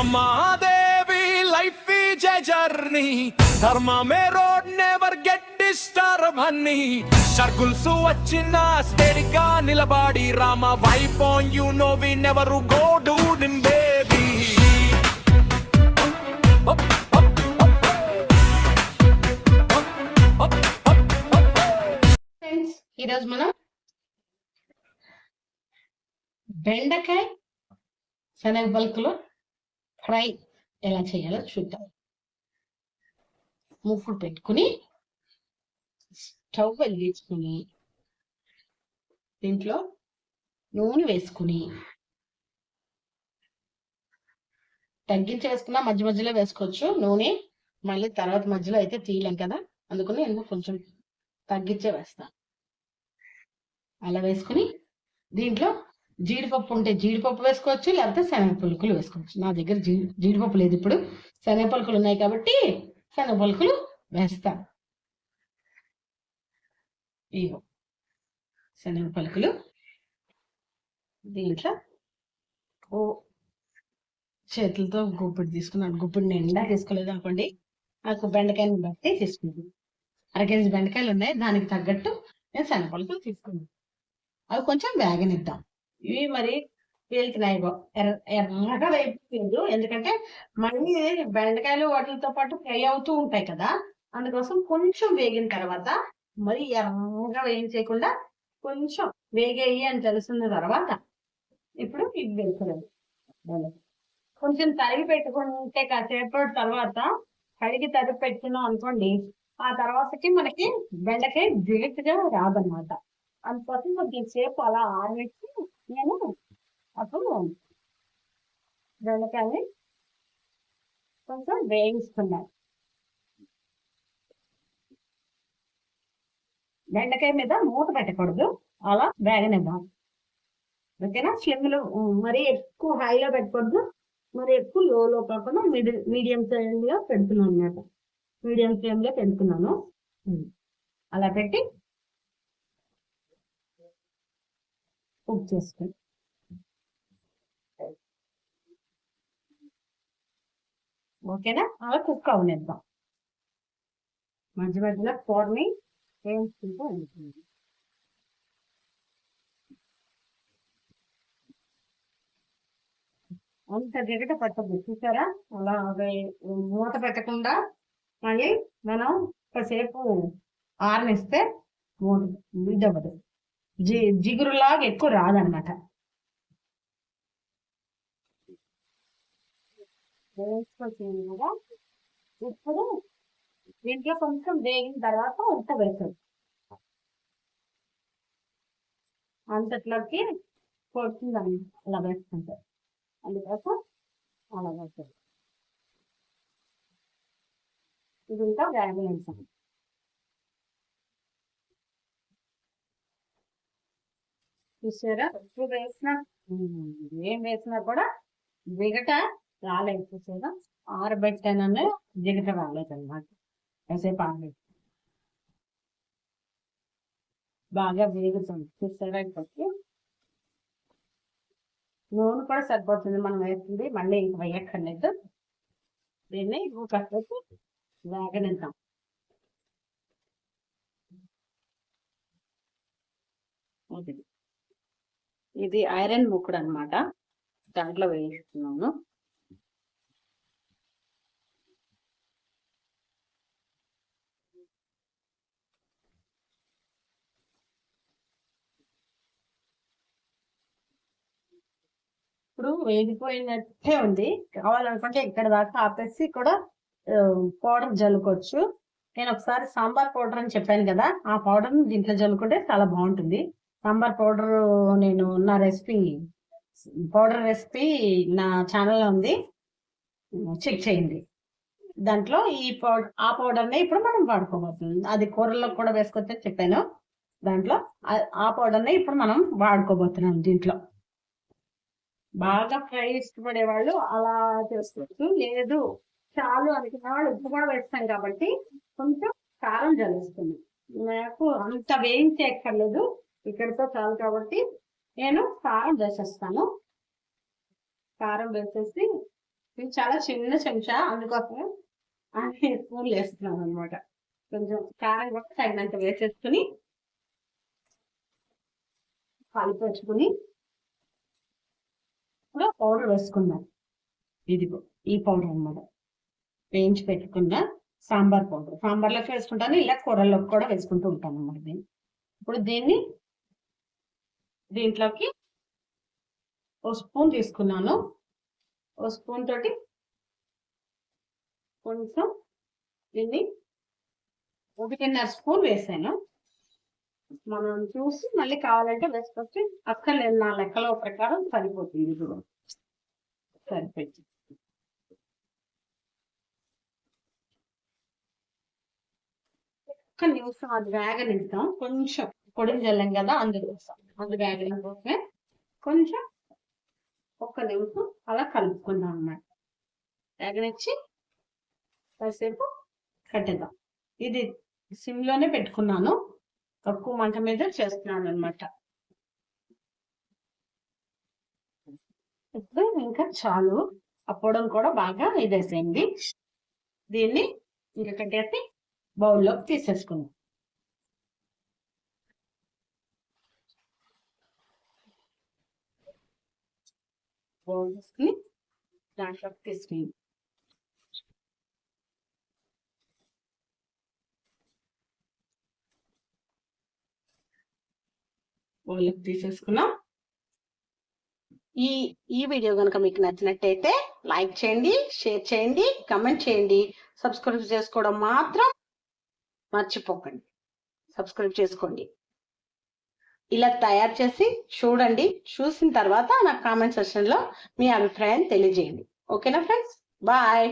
Brahmadevi life is a journey. Dharma mein road never get disturb honey. Circles vachina steady ga nilabadi. Rama wipe on you know we never go down baby. Friends ఈరోజు మనం బెండకాయ శనగ పలుకులు fry ఎలా చేయాలో చూద్దాం. మూకుడు పెట్టుకుని స్టవ్ వెలిగించుకుని దీంట్లో నూనె వేసుకుని తగ్గించి వేసుకున్నా మధ్య మధ్యలో వేసుకోవచ్చు నూనె. మళ్ళీ తర్వాత మధ్యలో అయితే తీయలేం కదా, అందుకని నేను కొంచెం తగ్గించే వేస్తాను. అలా వేసుకుని దీంట్లో జీడిపప్పు ఉంటే జీడిపప్పు వేసుకోవచ్చు, లేకపోతే శనగ పలుకులు వేసుకోవచ్చు. నా దగ్గర జీడిపప్పు లేదు, ఇప్పుడు శనగ పలుకులు ఉన్నాయి కాబట్టి శనగ పలుకులు వేస్తాను. ఇగో శనగ పలుకులు దీంట్లో చేతులతో గుప్పిడి తీసుకున్నాను. గుప్పిడి నిండా తీసుకోలేదు అనుకోండి, నాకు బెండకాయని బట్టి తీసుకున్నాను. 1 కేజీ బెండకాయలు ఉన్నాయి, దానికి తగ్గట్టు నేను శనగ పలుకులు తీసుకున్నాను. అవి కొంచెం వేగనిద్దాం. ఇవి మరి పేలుతున్నాయి, ఎర్రగా వేయలేదు, ఎందుకంటే మళ్ళీ బెండకాయలు వాటితో పాటు ఫ్రై అవుతూ ఉంటాయి కదా, అందుకోసం కొంచెం వేగిన తర్వాత మరి ఎర్రగా వేయించకుండా కొంచెం వేగేయి అని తెలుసున్న తర్వాత ఇప్పుడు ఇవి వేసుకున్నాను. కొంచెం తరిగి పెట్టుకుంటే కాసేపటి తర్వాత కడిగి తరిగి పెట్టుకున్నాం అనుకోండి, ఆ తర్వాతకి మనకి బెండకాయ జిగుటుగా రాదనమాట. అందుకోసం కొంచెం సేపు అలా ఆరబెట్టి నేను అప్పుడు బెండకాయని కొంచెం వేయిస్తున్నాను. బెండకాయ మీద మూత పెట్టకూడదు, అలా వేగనిద్దాం. ఓకేనా? స్లిమ్లో మరీ ఎక్కువ హైలో పెట్టకూడదు, మరి ఎక్కువ లోలో కాకుండా మీడియం ఫ్లేమ్లో పెడుతున్నాను అన్నమాట. మీడియం ఫ్లేమ్లో పెడుతున్నాను. అలా పెట్టి కుక్ చేసుకుని ఓకేనా? అలా కుక్ అవనిద్దాం. మధ్య మధ్యలో కూరని వేయించుకుంటూ ఉంటుంది. అంత దిగట పట్టదు, చూసారా? అలా మూత పెట్టకుండా మళ్ళీ మనం కాసేపు ఆరనిస్తే ఇదవ్వదు, జిగురులాగా ఎక్కువ రాదనమాట. వేసుకొచ్చింది కదా, ఇప్పుడు దీంట్లో కొంచెం వేగిన తర్వాత ఉప్పు వేస్తుంది. అంతట్లోకి కొడుతుందని అలా వేసుకుంటారు, అందుకోసం అలా వేస్తుంది. ఇది ఇంకా వేగలేసాను. చూసారా? ఉప్పు వేసినా ఏం వేసినా కూడా జిగట రాలేదు. చూసారా? ఆరబెట్టానని జిగట రాలేదు అనమాట. కాసేపు ఆరబెట్టి బాగా వేగుతుంది. చూసారా? ఇప్పటికి నూనె కూడా సరిపోతుంది మనం వేస్తుంది, మళ్ళీ ఇంక వేయక్కర్లేదు. దీన్ని కాసేపు వేగనిద్దాం. ఇది ఐరన్ ముక్కుడు అనమాట, దాంట్లో వేయిస్తున్నాను. ఇప్పుడు వేగిపోయినట్టే ఉంది. కావాలనుకుంటే ఇక్కడ దాకా ఆపేసి కూడా పౌడర్ జల్లుకోవచ్చు. నేను ఒకసారి సాంబార్ పౌడర్ అని చెప్పాను కదా, ఆ పౌడర్ని దీంట్లో జల్లుకుంటే చాలా బాగుంటుంది. సాంబార్ పౌడర్ నేను నా పౌడర్ రెసిపీ నా ఛానల్లో ఉంది, చెక్ చేయండి. దాంట్లో ఆ పౌడర్ని ఇప్పుడు మనం వాడుకోబోతుంది. అది కూరల్లో కూడా వేసుకోవచ్చని చెప్పాను. దాంట్లో ఆ పౌడర్ని ఇప్పుడు మనం వాడుకోబోతున్నాం. దీంట్లో బాగా ఫ్రై ఇష్టపడే వాళ్ళు అలా చేసుకోవచ్చు, లేదు చాలు అనుకున్న వాళ్ళు ఉప్పు కూడా వేస్తాం కాబట్టి కొంచెం కారం జల్లిస్తుంది. నాకు అంత వేయించేయక్కర్లేదు, ఇక్కడితో చాలు కాబట్టి నేను కారం వేసేస్తాను. కారం వేసేసి ఇది చాలా చిన్న చెంచా, అందుకోసం అన్ని స్పూన్లు వేస్తున్నాను అనమాట. కొంచెం కారం కూడా తగినంత వేసేసుకుని కలిపేసుకుని ఇప్పుడు పౌడర్ వేసుకున్నాను. ఇదిగో ఈ పౌడర్ అన్నమాట, వేయించి పెట్టుకున్న సాంబార్ పౌడర్. సాంబార్లోకి వేసుకుంటాను, ఇలా కూరల్లోకి కూడా వేసుకుంటూ ఉంటాను అన్నమాట. దీన్ని ఇప్పుడు దీంట్లోకి ఓ స్పూన్ తీసుకున్నాను. ఓ స్పూన్ తోటి కొంచెం దీన్ని 1.5 స్పూన్ వేసాను. మనం చూసి మళ్ళీ కావాలంటే వేసుకొచ్చి, అక్కర్లేదు నా లెక్కలో ప్రకారం సరిపోతుంది. ఇప్పుడు సరిపోయింది. ఒక్క నిమిషం అది వేగనిస్తాం. కొంచెం పొడి జల్లం కదా, అందుకోసం అది వేగడం కోసమే కొంచెం ఒక్క నిమిషం అలా కలుపుకుందాం అన్నమాట. వేగనిచ్చి కాసేపు కట్టేద్దాం. ఇది సిమ్లోనే పెట్టుకున్నాను, తక్కువ మంట మీద చేస్తున్నాను అనమాట. ఇప్పుడు ఇంకా చాలు, అప్పడం కూడా బాగా ఇదేసేయండి. దీన్ని ఇంకా కట్టేసి బౌల్లోకి తీసేసుకుందాం. బౌల్ తీసుకుని దాంట్లోకి తీసుకుని బౌల్లోకి తీసేసుకున్నాం. ఈ వీడియో కనుక మీకు నచ్చినట్టయితే లైక్ చేయండి, షేర్ చేయండి, కమెంట్ చేయండి. సబ్స్క్రైబ్ చేసుకోవడం మాత్రం మర్చిపోకండి. సబ్స్క్రైబ్ చేసుకోండి. ఇలా తయారు చేసి చూడండి. చూసిన తర్వాత నాకు కామెంట్ సెక్షన్లో మీ అభిప్రాయం తెలియజేయండి. ఓకేనా ఫ్రెండ్స్? బాయ్.